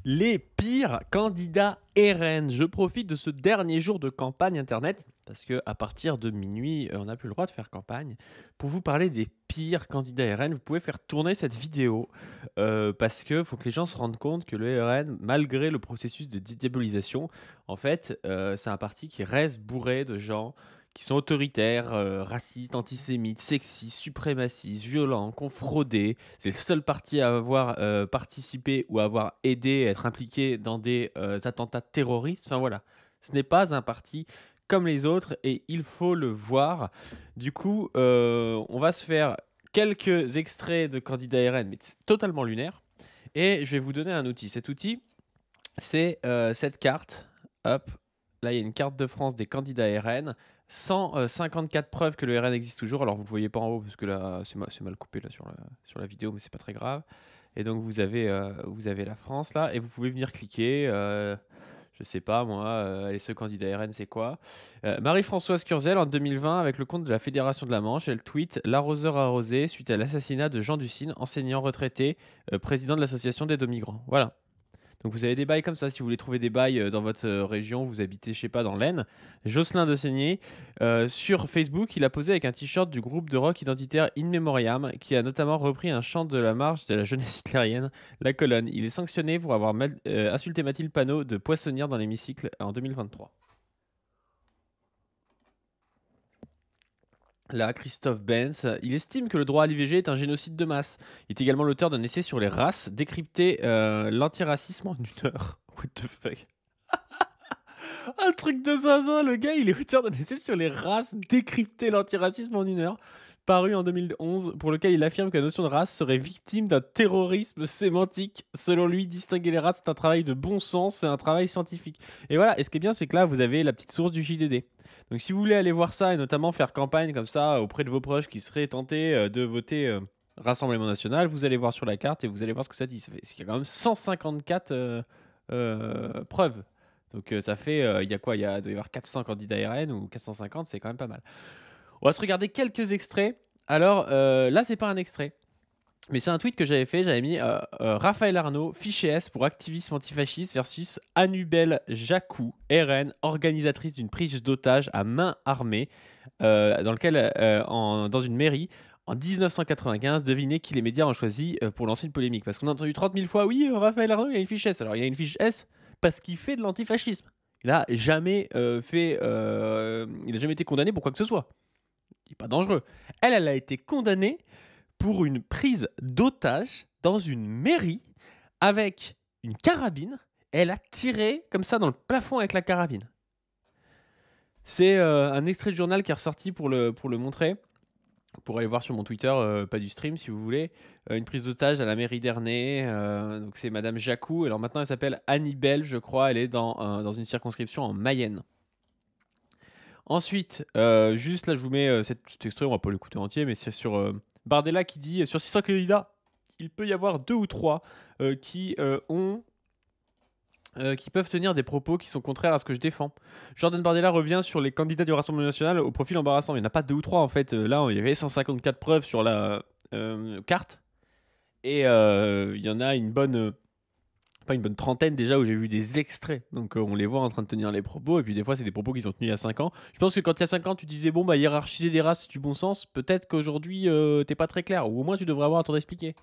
Les pires candidats RN. Je profite de ce dernier jour de campagne internet, parce que à partir de minuit, on n'a plus le droit de faire campagne, pour vous parler des pires candidats RN. Vous pouvez faire tourner cette vidéo, parce que faut que les gens se rendent compte que le RN, malgré le processus de dédiabolisation, en fait, c'est un parti qui reste bourré de gens qui sont autoritaires, racistes, antisémites, sexistes, suprémacistes, violents, qui ont fraudé. C'est le seul parti à avoir, participé ou à avoir aidé, à être impliqué dans des, attentats terroristes. Enfin voilà, ce n'est pas un parti comme les autres et il faut le voir. Du coup, on va se faire quelques extraits de candidats RN, mais c'est totalement lunaire et je vais vous donner un outil. Cet outil, c'est, cette carte. Hop, là, il y a une carte de France des candidats RN. 154 preuves que le RN existe toujours. Alors, vous ne le voyez pas en haut parce que là, c'est mal coupé là, sur la vidéo, mais c'est pas très grave. Et donc, vous avez la France là, et vous pouvez venir cliquer. Je sais pas, moi, allez, ce candidat RN, c'est quoi? Marie-Françoise Curzel, en 2020, avec le compte de la Fédération de la Manche, elle tweet l'arroseur arrosé suite à l'assassinat de Jean Ducine, enseignant retraité, président de l'association d'aide aux migrants. Voilà. Donc vous avez des bails comme ça, si vous voulez trouver des bails dans votre région, vous habitez, je sais pas, dans l'Aisne. Jocelyn de Seigné, sur Facebook, il a posé avec un t-shirt du groupe de rock identitaire In Memoriam, qui a notamment repris un chant de la marche de la jeunesse hitlérienne, La Colonne. Il est sanctionné pour avoir insulté Mathilde Panot de poissonnière dans l'hémicycle en 2023. Là, Christophe Benz, il estime que le droit à l'IVG est un génocide de masse. Il est également l'auteur d'un essai sur les races, décrypter l'antiracisme en une heure. What the fuck? Un truc de zinzin, le gars, il est auteur d'un essai sur les races, décrypter l'antiracisme en une heure, paru en 2011, pour lequel il affirme que la notion de race serait victime d'un terrorisme sémantique. Selon lui, distinguer les races, c'est un travail de bon sens, c'est un travail scientifique. Et voilà, et ce qui est bien, c'est que là, vous avez la petite source du JDD. Donc si vous voulez aller voir ça, et notamment faire campagne comme ça auprès de vos proches qui seraient tentés de voter Rassemblement National, vous allez voir sur la carte et vous allez voir ce que ça dit. Il y a quand même 154 preuves. Donc ça fait, il y a quoi? Doit y avoir 400 candidats RN ou 450, c'est quand même pas mal. On va se regarder quelques extraits. Alors là, c'est pas un extrait, mais c'est un tweet que j'avais fait. J'avais mis Raphaël Arnaud, fiché S pour activisme antifasciste versus Annubel Jacou, RN, organisatrice d'une prise d'otage à main armée, dans une mairie. En 1995, devinez qui les médias ont choisi pour lancer une polémique. Parce qu'on a entendu 30 000 fois, oui, Raphaël Arnaud, il a une fiche S. Alors, il a une fiche S parce qu'il fait de l'antifascisme. Il n'a jamais il a jamais été condamné pour quoi que ce soit. Il n'est pas dangereux. Elle a été condamnée pour une prise d'otage dans une mairie avec une carabine. Elle a tiré comme ça dans le plafond avec la carabine. C'est un extrait de journal qui est ressorti pour le montrer. Vous pourrez aller voir sur mon Twitter, pas du stream si vous voulez. Une prise d'otage à la mairie d'Ernée. Donc c'est Madame Jacou. Alors maintenant elle s'appelle Annibelle, je crois. Elle est dans une circonscription en Mayenne. Ensuite, juste là je vous mets cet extrait, on va pas l'écouter entier, mais c'est sur Bardella qui dit sur 600 candidats, il peut y avoir 2 ou 3 qui peuvent tenir des propos qui sont contraires à ce que je défends. Jordan Bardella revient sur les candidats du Rassemblement National au profil embarrassant. Il n'y en a pas 2 ou 3 en fait. Là, il y avait 154 preuves sur la carte. Et il y en a pas une bonne trentaine déjà où j'ai vu des extraits. Donc on les voit en train de tenir les propos. Et puis des fois, c'est des propos qui sont tenus il y a 5 ans. Je pense que quand il y a 5 ans, tu disais, bon, bah hiérarchiser des races, c'est du bon sens. Peut-être qu'aujourd'hui, t'es pas très clair. Ou au moins, tu devrais avoir à t'en expliquer.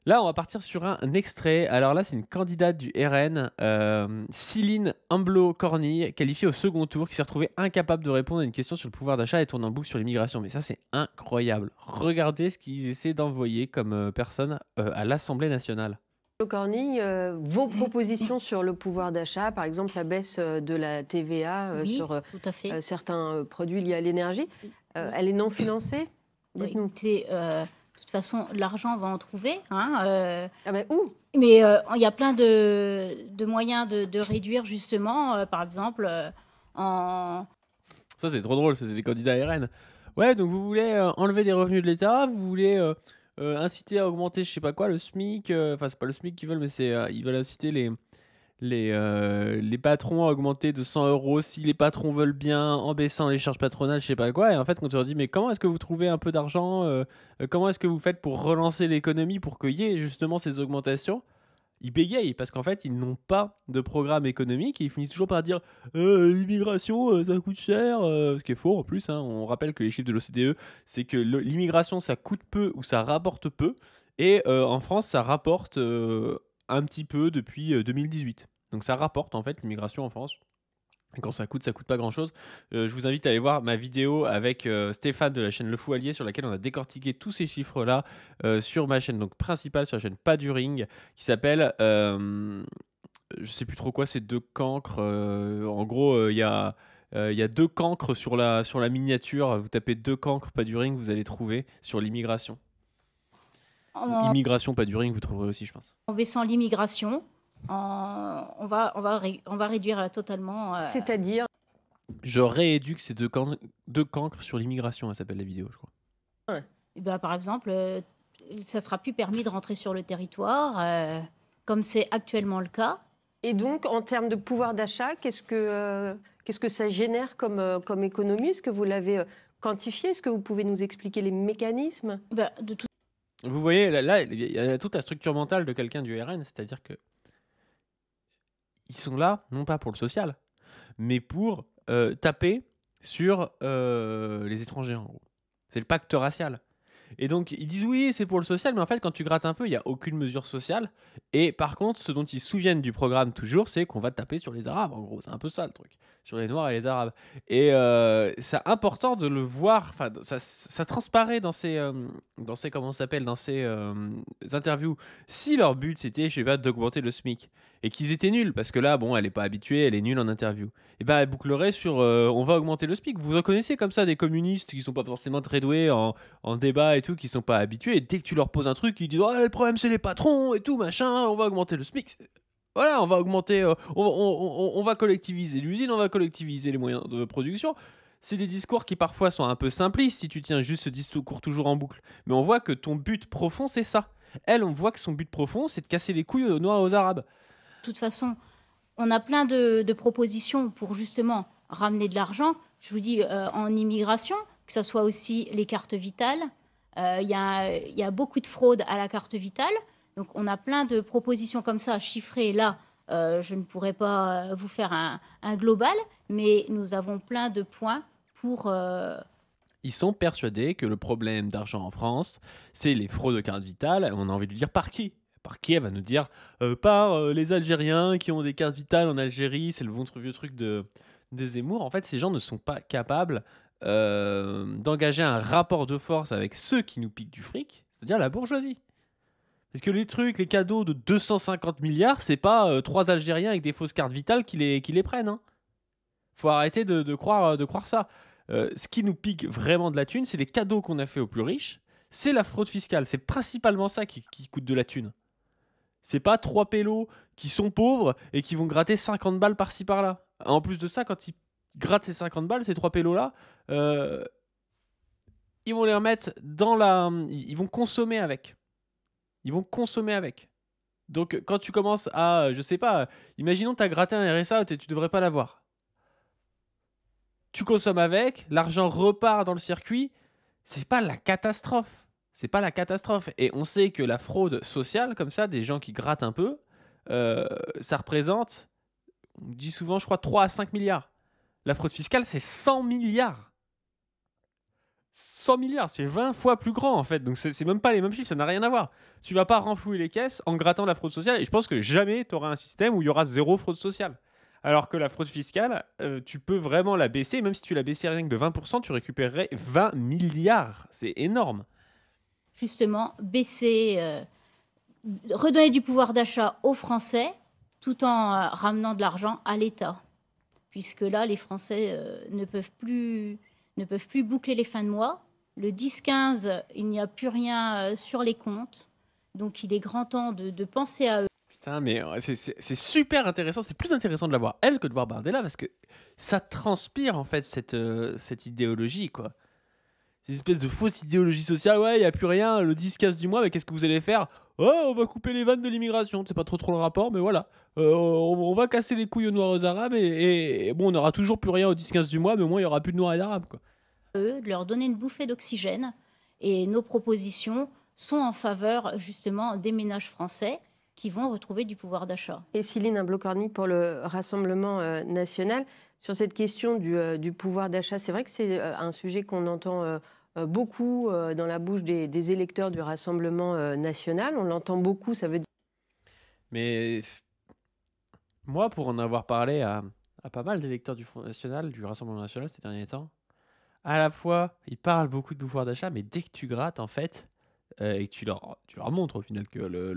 Là, on va partir sur un extrait. Alors là, c'est une candidate du RN, Céline Humblo-Cornille, qualifiée au second tour, qui s'est retrouvée incapable de répondre à une question sur le pouvoir d'achat et tourne en boucle sur l'immigration. Mais ça, c'est incroyable. Regardez ce qu'ils essaient d'envoyer comme personne à l'Assemblée nationale. Cornille, vos propositions sur le pouvoir d'achat, par exemple la baisse de la TVA Oui, sur tout à fait. certains produits liés à l'énergie, elle est non financée? Bah, Dites-nous. écoutez, de toute façon, l'argent, on va en trouver. Hein, Ah ben où? mais il y a plein de moyens de réduire, justement, par exemple, en... Ça, c'est trop drôle, ça, c'est les candidats RN. Ouais, donc vous voulez enlever des revenus de l'État, vous voulez inciter à augmenter, je sais pas quoi, le SMIC. Enfin, c'est pas le SMIC qu'ils veulent, mais ils veulent inciter les patrons à augmenter de 100 euros si les patrons veulent bien, en baissant les charges patronales, je sais pas quoi. Et en fait, quand tu leur dis, mais comment est-ce que vous trouvez un peu d'argent, comment est-ce que vous faites pour relancer l'économie pour qu'il y ait justement ces augmentations? Ils bégayent parce qu'en fait, ils n'ont pas de programme économique et ils finissent toujours par dire l'immigration, ça coûte cher. Ce qui est faux en plus, hein. On rappelle que les chiffres de l'OCDE, c'est que l'immigration, ça coûte peu ou ça rapporte peu. Et en France, ça rapporte un petit peu depuis 2018. Donc ça rapporte en fait l'immigration en France. Et quand ça coûte pas grand-chose. Je vous invite à aller voir ma vidéo avec Stéphane de la chaîne Le Fou Allié sur laquelle on a décortiqué tous ces chiffres-là sur ma chaîne donc principale, sur la chaîne Pas du Ring, qui s'appelle, je sais plus trop quoi, c'est deux cancres. En gros, il y a deux cancres sur la miniature. Vous tapez deux cancres Pas du Ring, vous allez trouver sur l'immigration. En, Immigration Pas du Ring, vous trouverez aussi, je pense. en baissant l'immigration, on va réduire totalement. C'est-à-dire, Je rééduque ces deux cancres sur l'immigration, elle s'appelle la vidéo, je crois. Eh ben, par exemple, ça sera plus permis de rentrer sur le territoire, comme c'est actuellement le cas. et donc en termes de pouvoir d'achat, qu'est-ce que ça génère comme économie? Est-ce que vous l'avez quantifié? Est-ce que vous pouvez nous expliquer les mécanismes? Ben, de toute Vous voyez, là, il y a toute la structure mentale de quelqu'un du RN, c'est-à-dire que ils sont là, non pas pour le social, mais pour taper sur les étrangers, en gros. C'est le pacte racial. Et donc, ils disent oui, c'est pour le social, mais en fait, quand tu grattes un peu, il n'y a aucune mesure sociale. Et par contre, ce dont ils se souviennent du programme toujours, c'est qu'on va taper sur les Arabes, en gros. C'est un peu ça le truc. Sur les Noirs et les Arabes. Et c'est important de le voir. Enfin, ça transparaît dans ces comment ça s'appelle, dans ces interviews. Si leur but, c'était, je sais pas, d'augmenter le SMIC, et qu'ils étaient nuls, parce que là, bon, elle n'est pas habituée, elle est nulle en interview, et ben elle bouclerait sur on va augmenter le SMIC. Vous en connaissez comme ça des communistes qui sont pas forcément très doués en débat et tout, qui sont pas habitués, et dès que tu leur poses un truc, ils disent oh, le problème c'est les patrons et tout, machin, on va augmenter le SMIC. Voilà, on va augmenter, on va collectiviser l'usine, on va collectiviser les moyens de production. C'est des discours qui parfois sont un peu simplistes si tu tiens juste ce discours toujours en boucle. Mais on voit que ton but profond, c'est ça. Elle, on voit que son but profond, c'est de casser les couilles aux Noirs et aux Arabes. toute façon, on a plein de propositions pour justement ramener de l'argent. Je vous dis, en immigration, que ce soit aussi les cartes vitales. Il y a beaucoup de fraude à la carte vitale. Donc, on a plein de propositions comme ça, chiffrées. Là, je ne pourrais pas vous faire un global, mais nous avons plein de points pour... Ils sont persuadés que le problème d'argent en France, c'est les fraudes de carte vitale. On a envie de lui dire par qui? Par qui? Elle va nous dire par les Algériens qui ont des cartes vitales en Algérie. C'est le bon vieux truc de Zemmour. En fait, ces gens ne sont pas capables d'engager un rapport de force avec ceux qui nous piquent du fric, c'est-à-dire la bourgeoisie. Parce que les trucs, les cadeaux de 250 milliards, c'est pas trois Algériens avec des fausses cartes vitales qui les prennent. Hein. Faut arrêter de croire ça. Ce qui nous pique vraiment de la thune, c'est les cadeaux qu'on a fait aux plus riches. C'est la fraude fiscale. C'est principalement ça qui coûte de la thune. C'est pas trois pélos qui sont pauvres et qui vont gratter 50 balles par-ci par-là. En plus de ça, quand ils grattent ces 50 balles, ces trois pélos-là, ils vont les remettre dans la... Ils vont consommer avec. Ils vont consommer avec. Donc quand tu commences à... Je sais pas, imaginons que tu as gratté un RSA, tu devrais pas l'avoir. Tu consommes avec, l'argent repart dans le circuit, c'est pas la catastrophe. C'est pas la catastrophe. Et on sait que la fraude sociale, comme ça, des gens qui grattent un peu, ça représente, on dit souvent, je crois, 3 à 5 milliards. La fraude fiscale, c'est 100 milliards. 100 milliards, c'est 20 fois plus grand en fait. Donc c'est même pas les mêmes chiffres, ça n'a rien à voir. Tu vas pas renflouer les caisses en grattant la fraude sociale. Et je pense que jamais tu auras un système où il y aura zéro fraude sociale. Alors que la fraude fiscale, tu peux vraiment la baisser. Même si tu la baissais rien que de 20%, tu récupérerais 20 milliards. C'est énorme. justement baisser, redonner du pouvoir d'achat aux Français tout en ramenant de l'argent à l'État. Puisque là, les Français ne peuvent plus boucler les fins de mois. Le 10-15, il n'y a plus rien sur les comptes. Donc il est grand temps de penser à eux. Putain, mais c'est super intéressant. C'est plus intéressant de la voir elle que de voir Bardella parce que ça transpire en fait cette idéologie, quoi. Ces espèces de fausse idéologie sociale. Ouais, il n'y a plus rien, le 10-15 du mois, mais qu'est-ce que vous allez faire? Oh, on va couper les vannes de l'immigration. C'est pas trop le rapport, mais voilà. On va casser les couilles aux Noirs et aux Arabes et bon, on n'aura toujours plus rien au 10-15 du mois, mais au moins il n'y aura plus de Noirs et d'Arabes, quoi. De leur donner une bouffée d'oxygène. Et nos propositions sont en faveur justement des ménages français qui vont retrouver du pouvoir d'achat. Et Céline Blocorny pour le Rassemblement national. Sur cette question du pouvoir d'achat, c'est vrai que c'est un sujet qu'on entend beaucoup dans la bouche des électeurs du Rassemblement national. On l'entend beaucoup, ça veut dire... Mais moi, pour en avoir parlé à pas mal d'électeurs du Front National, du Rassemblement National ces derniers temps, à la fois, ils parlent beaucoup de pouvoir d'achat, mais dès que tu grattes, en fait, et que tu leur montres au final que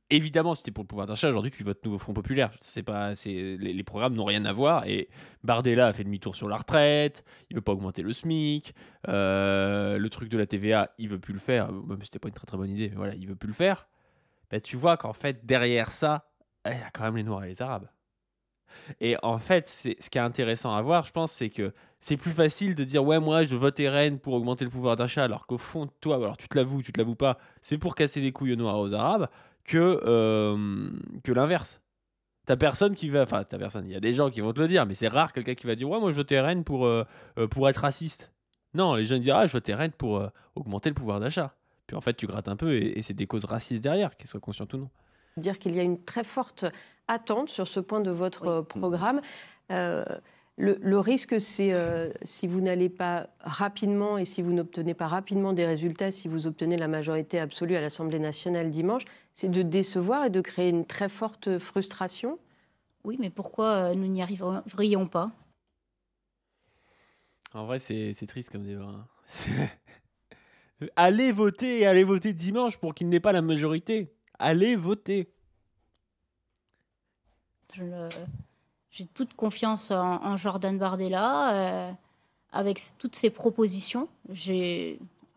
évidemment, si t'es pour le pouvoir d'achat, aujourd'hui, tu votes Nouveau Front Populaire. C'est pas, les programmes n'ont rien à voir. Et Bardella a fait demi-tour sur la retraite, il veut pas augmenter le SMIC, le truc de la TVA, il veut plus le faire, même si c'était pas une très très bonne idée, mais voilà, il veut plus le faire. Bah, tu vois qu'en fait, derrière ça, il y a quand même les Noirs et les Arabes. Et en fait, ce qui est intéressant à voir, je pense, c'est que c'est plus facile de dire ouais, moi je vote RN pour augmenter le pouvoir d'achat, alors qu'au fond, toi, alors tu te l'avoues pas, c'est pour casser les couilles aux Noirs et aux Arabes, que l'inverse. T'as personne, il y a des gens qui vont te le dire, mais c'est rare quelqu'un qui va dire ouais, moi je vote RN pour être raciste. Non, les gens diront ah, je vote RN pour augmenter le pouvoir d'achat. Puis en fait, tu grattes un peu et c'est des causes racistes derrière, qu'elles soient conscientes ou non. Dire qu'il y a une très forte attente sur ce point de votre programme. Le risque, c'est si vous n'allez pas rapidement et si vous n'obtenez pas rapidement des résultats, si vous obtenez la majorité absolue à l'Assemblée nationale dimanche, c'est de décevoir et de créer une très forte frustration. Oui, mais pourquoi nous n'y arriverions pas? En vrai, c'est triste comme débat. Hein. Allez voter et allez voter dimanche pour qu'il n'ait pas la majorité. Allez voter. J'ai toute confiance en Jordan Bardella. Avec toutes ses propositions,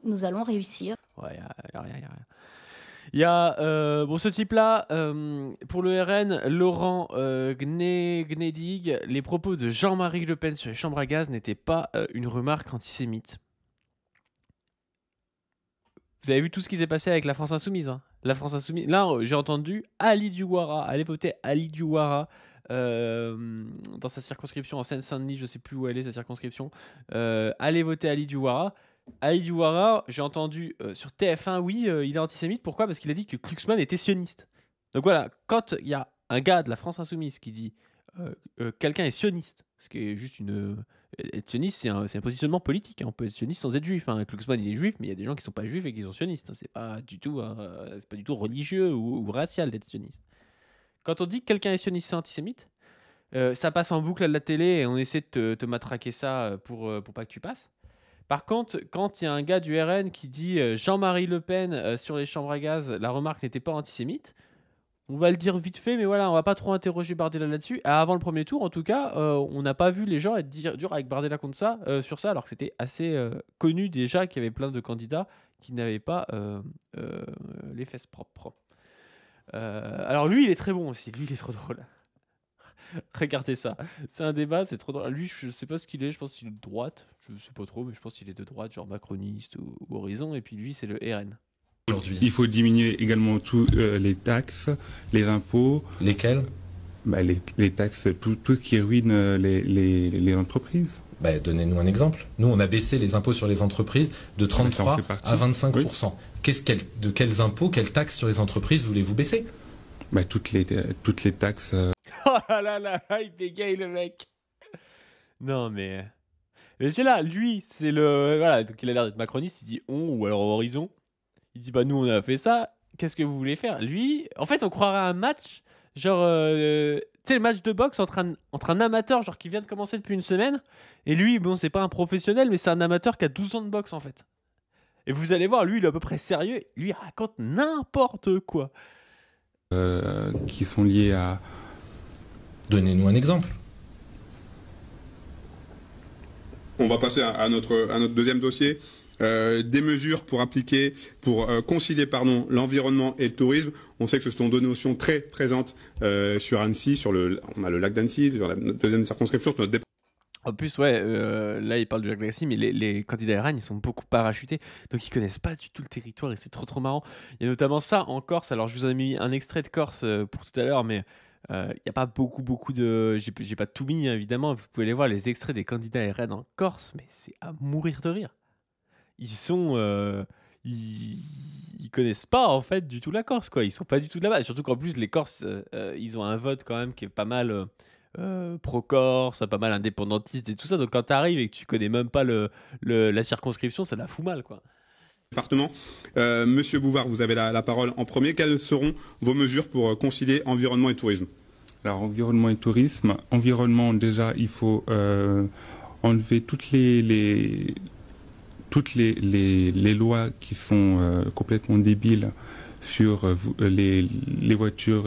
nous allons réussir. Ouais, y a rien. Il y a ce type-là, pour le RN, Laurent Gnedig, les propos de Jean-Marie Le Pen sur les chambres à gaz n'étaient pas une remarque antisémite. Vous avez vu tout ce qui s'est passé avec la France Insoumise. Hein. La France Insoumise. Là, j'ai entendu Ali Diouara. Allez voter Ali Diouara dans sa circonscription en Seine-Saint-Denis. Je ne sais plus où elle est, sa circonscription. Allez voter Ali Diouara. Ali Diouara, j'ai entendu sur TF1, oui, il est antisémite. Pourquoi? Parce qu'il a dit que Glucksmann était sioniste. Donc voilà, quand il y a un gars de la France Insoumise qui dit quelqu'un est sioniste, ce qui est juste être sioniste, c'est un positionnement politique. Hein. On peut être sioniste sans être juif. Hein. Glucksmann, il est juif, mais il y a des gens qui sont pas juifs et qui sont sionistes. Hein. C'est pas du tout religieux ou racial d'être sioniste. Quand on dit que quelqu'un est sioniste, c'est antisémite, ça passe en boucle à la télé et on essaie de te matraquer ça pour pas que tu passes. Par contre, quand il y a un gars du RN qui dit Jean-Marie Le Pen sur les chambres à gaz, la remarque n'était pas antisémite, on va le dire vite fait, mais voilà, on va pas trop interroger Bardella là-dessus. Avant le premier tour, en tout cas, on n'a pas vu les gens être durs avec Bardella contre ça, sur ça, alors que c'était assez connu déjà qu'il y avait plein de candidats qui n'avaient pas les fesses propres. Alors lui, il est très bon aussi. Lui, il est trop drôle. Regardez ça. C'est un débat, c'est trop drôle. Lui, je sais pas ce qu'il est. Je pense qu'il est de droite. Je sais pas trop, mais je pense qu'il est de droite, genre macroniste ou Horizon. Et puis lui, c'est le RN. Aujourd'hui, il faut diminuer également tous les taxes, les impôts. Lesquels? Les taxes, tout ce qui ruine les entreprises. Donnez-nous un exemple. Nous, on a baissé les impôts sur les entreprises de 33 à 25%. Oui. De quels impôts, quelles taxes sur les entreprises voulez-vous baisser? Toutes les taxes. Oh là là, il bégaye le mec. Non mais c'est là, lui, c'est le... Voilà, donc il a l'air d'être macroniste, il dit on ou alors Horizon. Il dit nous on a fait ça, qu'est-ce que vous voulez faire? Lui, en fait on croirait à un match, genre, tu sais le match de boxe entre un amateur genre qui vient de commencer depuis une semaine, et lui, bon c'est pas un professionnel, mais c'est un amateur qui a 12 ans de boxe en fait. Et vous allez voir, lui il est à peu près sérieux, lui il raconte n'importe quoi. Qui sont liés à... Donnez-nous un exemple. On va passer à notre deuxième dossier. Des mesures pour concilier l'environnement et le tourisme. On sait que ce sont deux notions très présentes sur Annecy, on a le lac d'Annecy, sur la deuxième circonscription, sur notre département. En plus, ouais, là, il parle du lac d'Annecy, mais les candidats RN, ils sont beaucoup parachutés, donc ils connaissent pas du tout le territoire et c'est trop trop marrant. Il y a notamment ça en Corse. Alors, je vous ai mis un extrait de Corse pour tout à l'heure, mais il n'y a pas beaucoup de... J'ai pas tout mis, hein, évidemment. Vous pouvez aller voir les extraits des candidats RN en Corse, mais c'est à mourir de rire. Ils sont ils connaissent pas en fait du tout la Corse, quoi. Ils sont pas du tout de là-bas. Et surtout qu'en plus les Corses, ils ont un vote quand même qui est pas mal pro-Corse, pas mal indépendantiste et tout ça. Donc quand tu arrives et que tu connais même pas la circonscription, ça la fout mal, quoi. Département. Monsieur Bouvard, vous avez la parole en premier. Quelles seront vos mesures pour concilier environnement et tourisme? Alors, environnement et tourisme. Environnement, déjà, il faut enlever toutes les lois qui sont complètement débiles sur les voitures.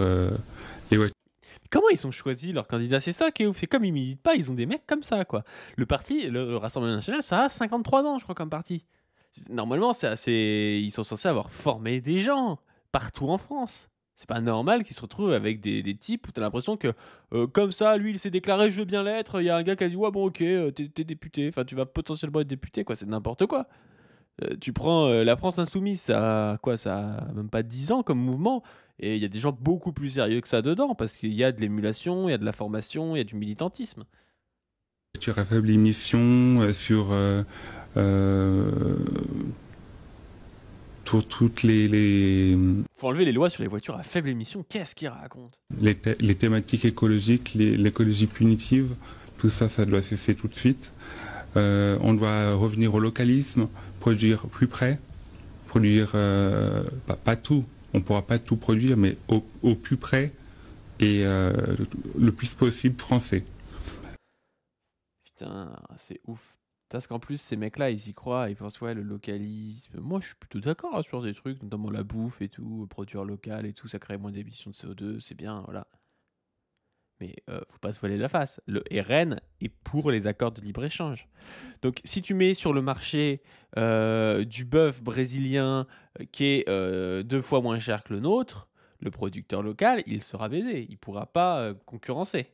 Comment ils ont choisi leurs candidats? C'est ça qui est ouf. C'est comme ils militent pas, ils ont des mecs comme ça, quoi. Le parti, le Rassemblement national, ça a 53 ans, je crois, comme parti. Normalement, ils sont censés avoir formé des gens partout en France. C'est pas normal qu'ils se retrouvent avec des types où t'as l'impression que, comme ça, lui, il s'est déclaré je veux bien l'être. Il y a un gars qui a dit ouais, bon, ok, t'es député. Enfin, tu vas potentiellement être député, quoi. C'est n'importe quoi. Tu prends la France Insoumise, ça a même pas 10 ans comme mouvement. Et il y a des gens beaucoup plus sérieux que ça dedans, parce qu'il y a de l'émulation, il y a de la formation, il y a du militantisme. Voitures à faible émission, sur toutes les... Faut enlever les lois sur les voitures à faible émission. Qu'est-ce qu'ils racontent? Les thématiques écologiques, l'écologie punitive, tout ça, ça doit cesser tout de suite. On doit revenir au localisme, produire plus près, produire pas tout. On ne pourra pas tout produire, mais au plus près et le plus possible français. Putain, c'est ouf. Parce qu'en plus, ces mecs-là, ils y croient, ils pensent, ouais, le localisme. Moi, je suis plutôt d'accord hein, sur des trucs, notamment la bouffe et tout, produire local et tout, ça crée moins d'émissions de CO2, c'est bien, voilà. Mais faut pas se voiler la face. Le RN est pour les accords de libre-échange. Donc, si tu mets sur le marché du bœuf brésilien qui est 2 fois moins cher que le nôtre, le producteur local, il sera baisé. Il pourra pas concurrencer.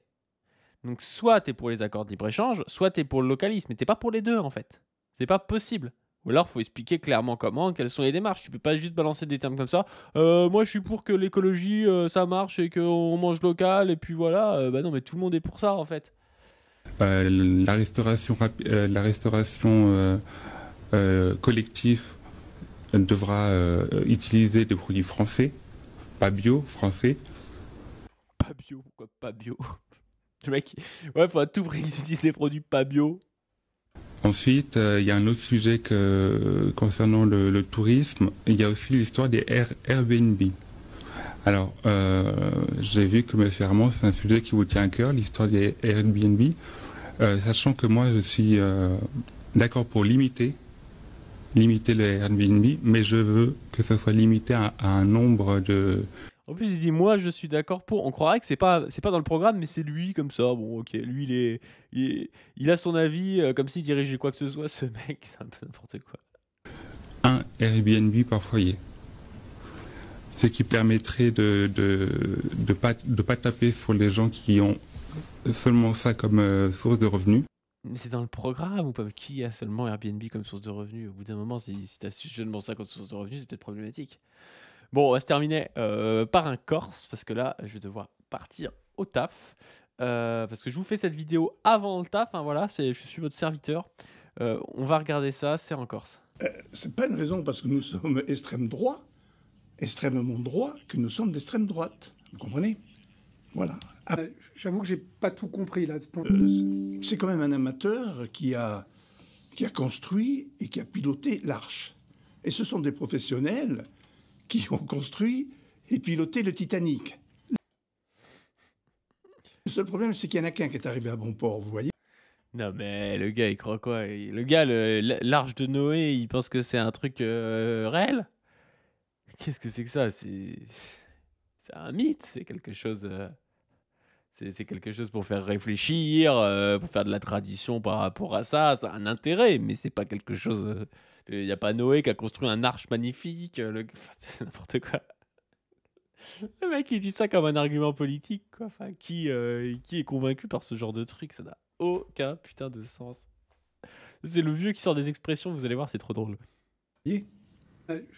Donc, soit tu es pour les accords de libre-échange, soit tu es pour le localisme. Mais tu n'es pas pour les deux, en fait. C'est pas possible. Ou alors, il faut expliquer clairement quelles sont les démarches. Tu peux pas juste balancer des termes comme ça. Moi, je suis pour que l'écologie, ça marche et qu'on mange local. Et puis voilà. Bah non, mais tout le monde est pour ça, en fait. La restauration collective devra utiliser des produits français, pas bio, français. Pas bio, pourquoi pas bio? Le mec, ouais, faut à tout prix utiliser des produits pas bio. Ensuite, il y a un autre sujet concernant le tourisme. Il y a aussi l'histoire des Airbnb. Alors, j'ai vu que M. Armand, c'est un sujet qui vous tient à cœur, l'histoire des Airbnb. Sachant que moi, je suis d'accord pour limiter les Airbnb, mais je veux que ça soit limité à un nombre de... En plus, il dit moi je suis d'accord pour. On croirait que c'est pas dans le programme, mais c'est lui comme ça. Bon, ok, lui il a son avis comme s'il dirigeait quoi que ce soit. Ce mec, c'est un peu n'importe quoi. Un Airbnb par foyer, ce qui permettrait de pas taper sur les gens qui ont seulement ça comme source de revenus. Mais c'est dans le programme ou pas? Qui a seulement Airbnb comme source de revenus? Au bout d'un moment, si tu as seulement ça comme source de revenus, c'est peut-être problématique. Bon, on va se terminer par un Corse, parce que là, je vais devoir partir au taf. Parce que je vous fais cette vidéo avant le taf, hein, voilà, je suis votre serviteur. On va regarder ça, c'est en Corse. C'est pas une raison parce que nous sommes extrême droit, extrêmement droit, que nous sommes d'extrême droite. Vous comprenez? Voilà. J'avoue que j'ai pas tout compris là. C'est quand même un amateur qui a construit et qui a piloté l'Arche. Et ce sont des professionnels qui ont construit et piloté le Titanic. Le seul problème, c'est qu'il y en a qu'un qui est arrivé à bon port, vous voyez. Non mais le gars, il croit quoi? Le gars, l'arche de Noé, il pense que c'est un truc réel? Qu'est-ce que c'est que ça? C'est un mythe, c'est quelque chose... C'est quelque chose pour faire réfléchir, pour faire de la tradition par rapport à ça. Ça a un intérêt, mais c'est pas quelque chose... Il n'y a pas Noé qui a construit un arche magnifique. C'est n'importe quoi. Le mec, il dit ça comme un argument politique, quoi. Enfin, qui est convaincu par ce genre de truc? Ça n'a aucun putain de sens. C'est le vieux qui sort des expressions, vous allez voir, c'est trop drôle.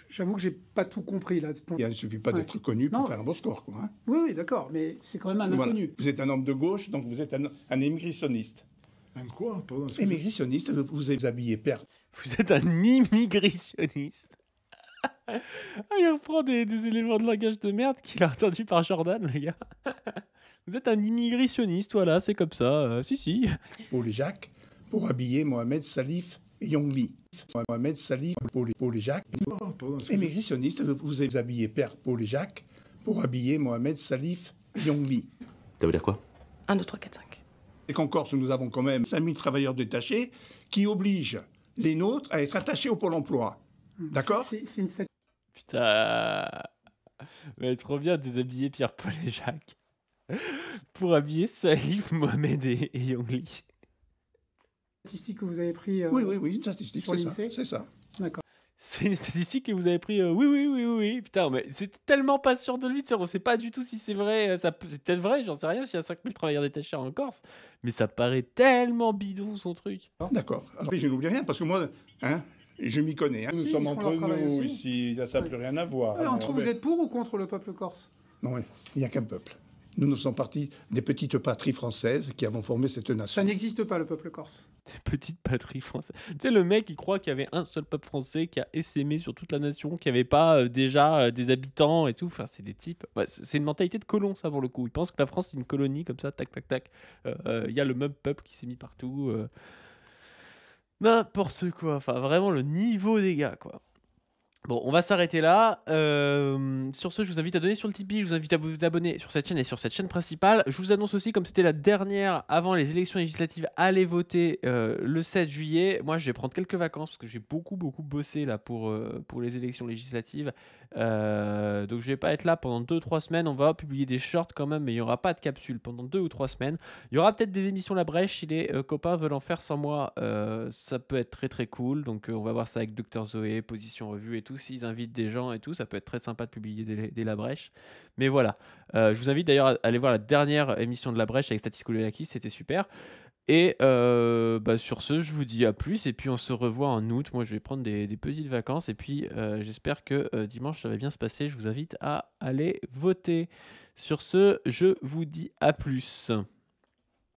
J'avoue que j'ai pas tout compris là. Il ne suffit pas d'être connu pour faire un bon score, quoi. Hein. Oui, d'accord, mais c'est quand même un inconnu. Vous êtes un homme de gauche, donc vous êtes un immigrationniste. Un quoi? Immigrationniste, vous habillez père. Vous êtes un immigrationniste. Il reprend des éléments de langage de merde qu'il a entendu par Jordan, le gars. Vous êtes un immigrationniste, voilà, c'est comme ça. Si. Paul et Jacques pour habiller Mohamed Salif et Yongli. Mohamed Salif, Paul et Jacques. Immigrationniste, vous avez habillé Père Paul et Jacques pour habiller Mohamed Salif et Yongli. Ça veut dire quoi? 1, 2, 3, 4, 5. Et qu'en Corse, nous avons quand même 5000 travailleurs détachés qui obligent les nôtres à être attachés au Pôle emploi. D'accord? C'est une statistique. Putain. Mais trop bien de déshabiller Pierre, Paul et Jacques pour habiller Salif, Mohamed et Yongli. Statistique que vous avez pris. Oui, une statistique, sur l'INSEE. c'est ça. D'accord. C'est une statistique que vous avez pris. Oui. Putain, mais c'est tellement pas sûr de lui. On sait pas du tout si c'est vrai. C'est peut-être vrai, j'en sais rien, s'il y a 5000 travailleurs détachés en Corse. Mais ça paraît tellement bidon son truc. D'accord. Alors, je n'oublie rien parce que moi, je m'y connais. Nous Si, sommes ils font entre leur travail nous aussi. ici. Ça n'a plus rien à voir. Entre vous êtes pour ou contre le peuple corse? Non, il n'y a qu'un peuple. Nous sommes partis des petites patries françaises qui avons formé cette nation. Ça n'existe pas, le peuple corse. Des petites patries françaises. Tu sais, le mec, il croit qu'il y avait un seul peuple français qui a essaimé sur toute la nation, qu'il n'y avait pas déjà des habitants et tout. Enfin, c'est des types. Ouais, c'est une mentalité de colon, ça, pour le coup. Ils pensent que la France, c'est une colonie comme ça, tac. Il y a le même peuple qui s'est mis partout. N'importe quoi. Enfin, vraiment, le niveau des gars, quoi. Bon, on va s'arrêter là. Sur ce, je vous invite à donner sur le Tipeee, je vous invite à vous abonner sur cette chaîne et sur cette chaîne principale. Je vous annonce aussi, comme c'était la dernière avant les élections législatives, allez voter le 7 juillet. Moi, je vais prendre quelques vacances parce que j'ai beaucoup bossé là pour les élections législatives. Donc, je vais pas être là pendant 2-3 semaines. On va publier des shorts quand même, mais il n'y aura pas de capsule pendant 2 ou 3 semaines. Il y aura peut-être des émissions La Brèche si les copains veulent en faire sans moi. Ça peut être très cool. Donc, on va voir ça avec Dr Zoé, Position Revue et tout. S'ils invitent des gens et tout, ça peut être très sympa de publier des La Brèche. Mais voilà. Je vous invite d'ailleurs à aller voir la dernière émission de La Brèche avec Statis Koulelakis, c'était super. Et sur ce, je vous dis à plus. Et puis on se revoit en août. Moi, je vais prendre des petites vacances. Et puis j'espère que dimanche, ça va bien se passer. Je vous invite à aller voter. Sur ce, je vous dis à plus.